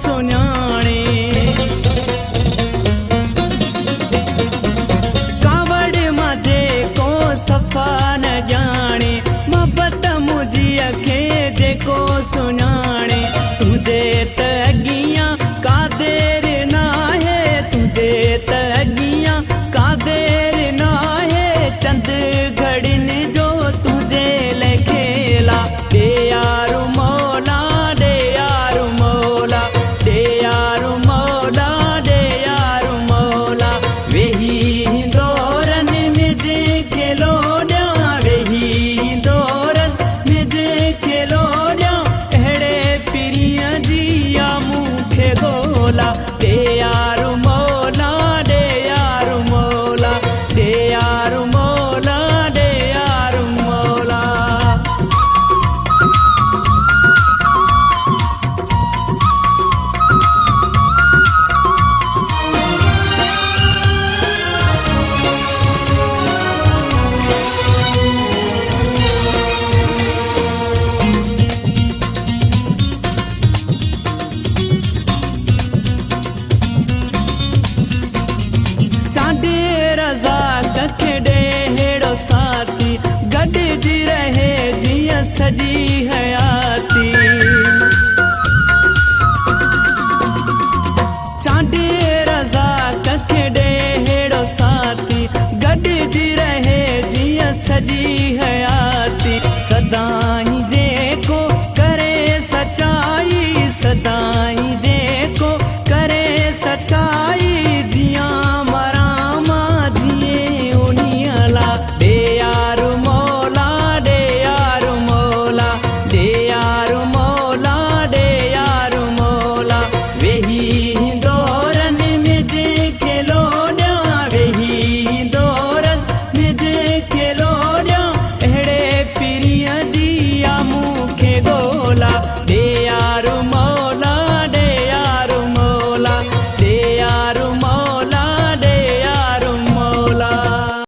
सुञाणे कावड़ मां जेको सफ़ा न ॼाणे मोहबत मुंहिंजी खे जेको सुञाणे तुंहिंजे त अॻियां का देर न आहे तुंहिंजे त अॻियां का देर न आहे चंद घड़ियुनि जो तुंहिंजे लाइ खेला ॾे यार मौला ॾे यार मौला ॾे यार मौला ॾे यार मौला वेही दौरनि में जंहिंखे लोॾियां वेही दौरनि में जंहिंखे लोॾियां अहिड़े पीरीअ जी आ मूंखे ॻोल्हा ॾे यार मौला ॾे यार मौला ॾे यार मौला ॾे यार मौला चांदे रज़ा कखे ॾे हेड़ो साथी गॾिजी रहे जीअं सॼी हयाती चांदे रज़ा कखे ॾे हेड़ो साथी गॾिजी रहे जीअं सॼी